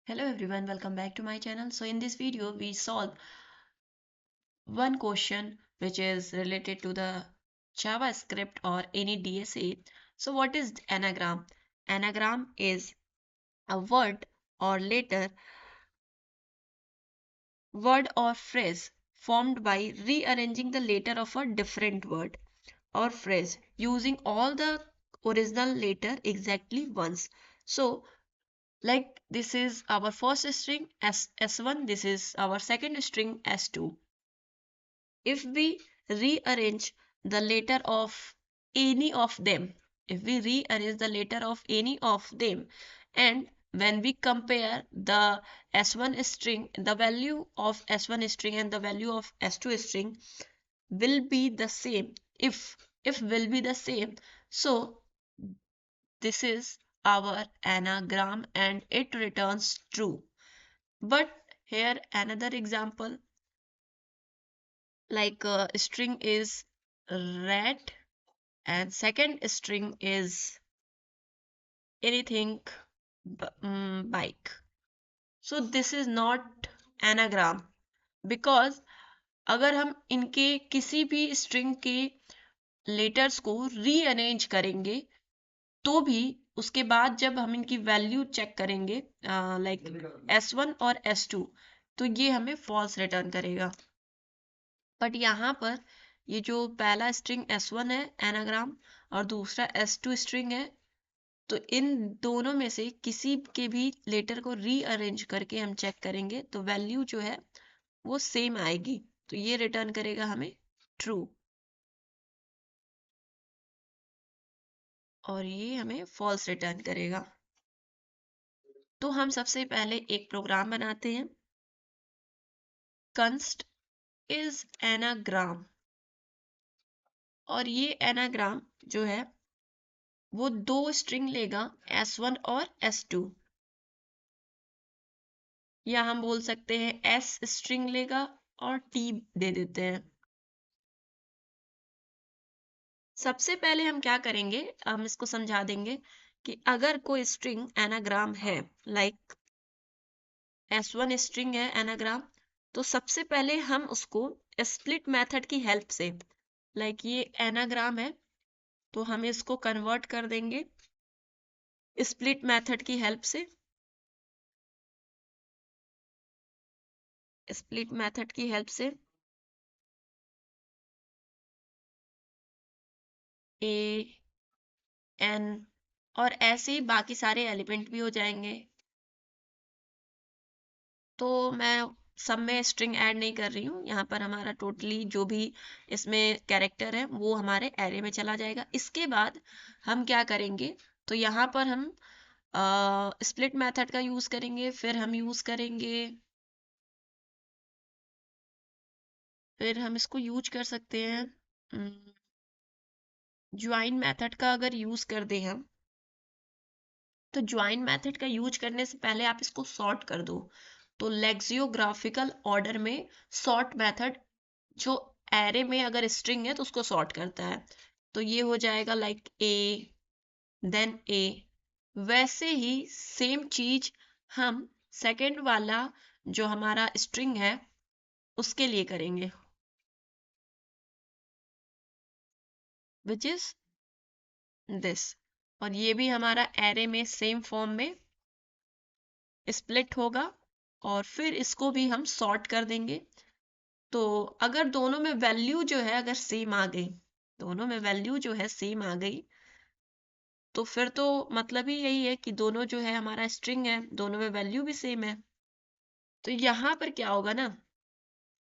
Hello everyone, welcome back to my channel. So in this video we solve one question which is related to the JavaScript or any DSA. So what is anagram? Anagram is a word or phrase formed by rearranging the letter of a different word or phrase using all the original letter exactly once. So like this is our first string S1, this is our second string S2. If we rearrange the letter of any of them, if we rearrange the letter of any of them, and when we compare the S1 string, the value of S1 string and the value of S2 string will be the same. If will be the same, so this is our anagram and it returns true. But here another example, like string is red and second string is anything bike. So this is not anagram because अगर हम इनके किसी भी string के letters को rearrange करेंगे तो भी उसके बाद जब हम इनकी वैल्यू चेक करेंगे लाइक S1 और S2 तो ये हमें फॉल्स रिटर्न करेगा। बट यहाँ पर ये जो पहला स्ट्रिंग S1 है एनाग्राम और दूसरा S2 स्ट्रिंग है, तो इन दोनों में से किसी के भी लेटर को रीअरेंज करके हम चेक करेंगे तो वैल्यू जो है वो सेम आएगी, तो ये रिटर्न करेगा हमें ट्रू और ये हमें फॉल्स रिटर्न करेगा। तो हम सबसे पहले एक प्रोग्राम बनाते हैं। कंस्ट इज एनाग्राम और ये एनाग्राम जो है वो दो स्ट्रिंग लेगा S1 और S2, या हम बोल सकते हैं S स्ट्रिंग लेगा और T दे देते हैं। सबसे पहले हम क्या करेंगे, हम इसको समझा देंगे कि अगर कोई स्ट्रिंग एनाग्राम है, लाइक S1 स्ट्रिंग है एनाग्राम, तो सबसे पहले हम उसको स्प्लिट मेथड की हेल्प से, लाइक ये एनाग्राम है तो हम इसको कन्वर्ट कर देंगे स्प्लिट मेथड की हेल्प से। स्प्लिट मेथड की हेल्प से A N और ऐसे ही बाकी सारे एलिमेंट भी हो जाएंगे। तो मैं सब में स्ट्रिंग ऐड नहीं कर रही हूँ, यहाँ पर हमारा टोटली जो भी इसमें कैरेक्टर है वो हमारे एरे में चला जाएगा। इसके बाद हम क्या करेंगे, तो यहाँ पर हम स्प्लिट मेथड का यूज करेंगे, फिर हम इसको यूज कर सकते हैं ज्वाइन मेथड का। अगर यूज कर दें हम, तो ज्वाइन मेथड का यूज करने से पहले आप इसको सॉर्ट कर दो। तो लेक्सियोग्राफिकल ऑर्डर में सॉर्ट मेथड जो एरे में अगर स्ट्रिंग है तो उसको सॉर्ट करता है, तो ये हो जाएगा लाइक A देन A। वैसे ही सेम चीज हम सेकंड वाला जो हमारा स्ट्रिंग है उसके लिए करेंगे, विच इज दिस। और ये भी हमारा एरे में सेम फॉर्म में स्प्लिट होगा और फिर इसको भी हम सॉर्ट कर देंगे। तो अगर दोनों में वैल्यू जो है अगर सेम आ गई, दोनों में वैल्यू जो है सेम आ गई, तो फिर तो मतलब ही यही है कि दोनों जो है हमारा स्ट्रिंग है, दोनों में वैल्यू भी सेम है। तो यहाँ पर क्या होगा ना,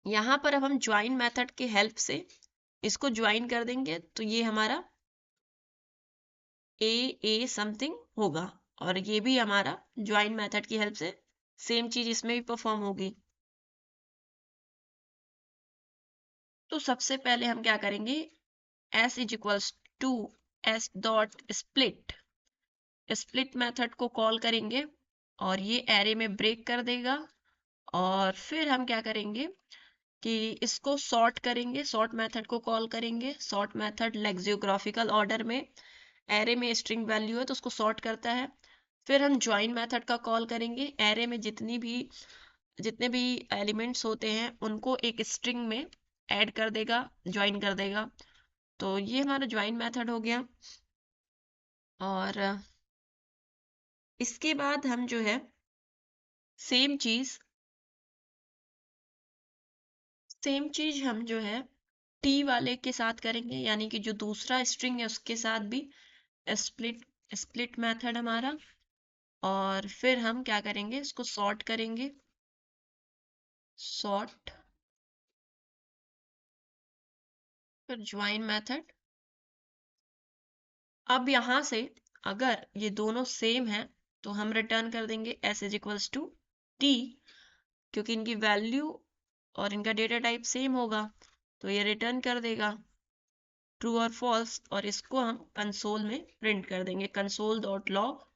यहाँ पर अब हम ज्वाइन मेथड के हेल्प से इसको ज्वाइन कर देंगे तो ये हमारा ए समथिंग होगा और ये भी हमारा ज्वाइन मेथड की हेल्प से सेम चीज इसमें भी परफॉर्म होगी। तो सबसे पहले हम क्या करेंगे, s is equals to s dot split method को कॉल करेंगे और ये एरे में ब्रेक कर देगा। और फिर हम क्या करेंगे कि इसको सॉर्ट करेंगे, सॉर्ट मेथड को कॉल करेंगे। सॉर्ट मेथड लेक्सियोग्राफिकल ऑर्डर में एरे में स्ट्रिंग वैल्यू है तो उसको सॉर्ट करता है। फिर हम ज्वाइन मेथड का कॉल करेंगे। एरे में जितने भी एलिमेंट्स होते हैं उनको एक स्ट्रिंग में ऐड कर देगा, ज्वाइन कर देगा। तो ये हमारा ज्वाइन मेथड हो गया। और इसके बाद हम जो है सेम चीज हम जो है टी वाले के साथ करेंगे, यानी कि जो दूसरा स्ट्रिंग है उसके साथ भी स्प्लिट स्प्लिट मेथड हमारा। और फिर हम क्या करेंगे, इसको सॉर्ट करेंगे, सॉर्ट, फिर ज्वाइन मेथड। अब यहाँ से अगर ये दोनों सेम है तो हम रिटर्न कर देंगे s is equals to T, क्योंकि इनकी वैल्यू और इनका डेटा टाइप सेम होगा तो ये रिटर्न कर देगा ट्रू और फॉल्स। और इसको हम कंसोल में प्रिंट कर देंगे, console dot log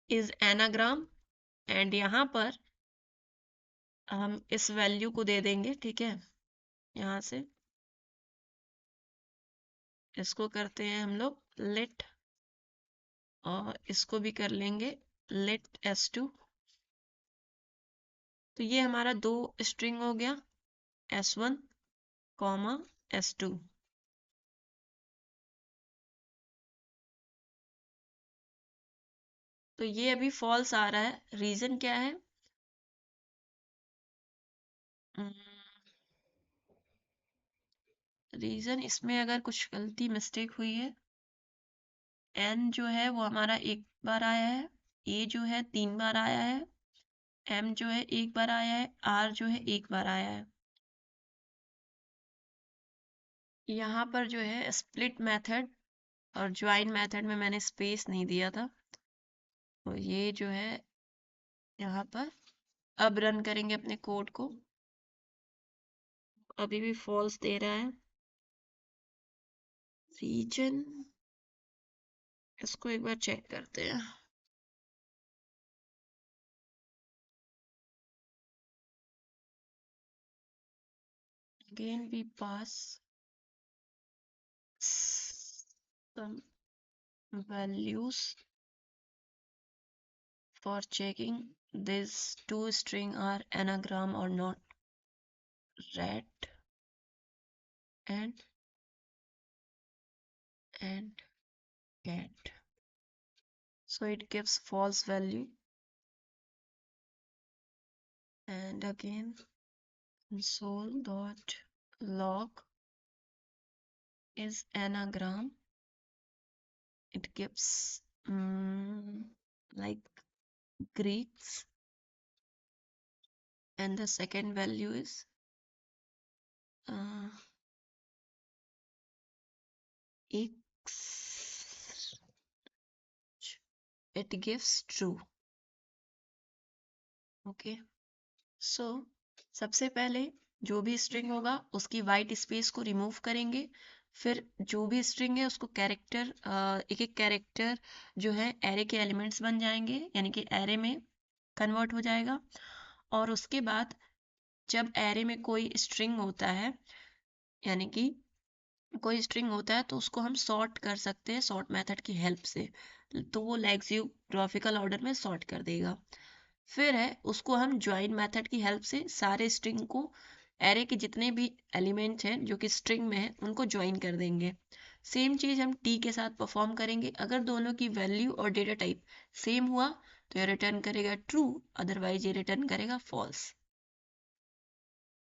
is anagram. And यहाँ पर हम इस वैल्यू को दे देंगे, ठीक है। यहाँ से इसको करते हैं हम लोग लेट, और इसको भी कर लेंगे लेट s2। तो ये हमारा दो स्ट्रिंग हो गया, s1 कॉमा s2। तो ये अभी फॉल्स आ रहा है, रीजन क्या है? रीजन इसमें अगर कुछ गलती मिस्टेक हुई है, n जो है वो हमारा एक बार आया है, a जो है 3 बार आया है, m जो है एक बार आया है, r जो है एक बार आया है। यहाँ पर जो है स्प्लिट मेथड और ज्वाइन मेथड में मैंने स्पेस नहीं दिया था, तो ये जो है यहाँ पर अब रन करेंगे अपने कोड को, अभी भी फॉल्स दे रहा है। रीजन, इसको एक बार चेक करते हैं। Again we pass some values for checking these two string are anagram or not, rat and cat. So it gives false value. And again console dot log is anagram, it gives like Greeks, and the second value is x, it gives true. Okay, so सबसे पहले जो भी string होगा उसकी white space को remove करेंगे, फिर जो भी स्ट्रिंग है उसको कैरेक्टर, एक एक कैरेक्टर जो है एरे के एलिमेंट्स बन जाएंगे, यानी कि एरे में कन्वर्ट हो जाएगा। और उसके बाद जब एरे में कोई स्ट्रिंग होता है, यानी कि कोई स्ट्रिंग होता है, तो उसको हम सॉर्ट कर सकते हैं सॉर्ट मेथड की हेल्प से, तो वो लेक्सियोग्राफिकल ऑर्डर में सॉर्ट कर देगा। फिर है उसको हम ज्वाइन मेथड की हेल्प से सारे स्ट्रिंग को, एरे के जितने भी एलिमेंट हैं जो कि स्ट्रिंग में है उनको ज्वाइन कर देंगे। सेम चीज हम टी के साथ परफॉर्म करेंगे। अगर दोनों की वैल्यू और डेटा टाइप सेम हुआ तो ये रिटर्न करेगा ट्रू, अदरवाइज ये रिटर्न करेगा फॉल्स।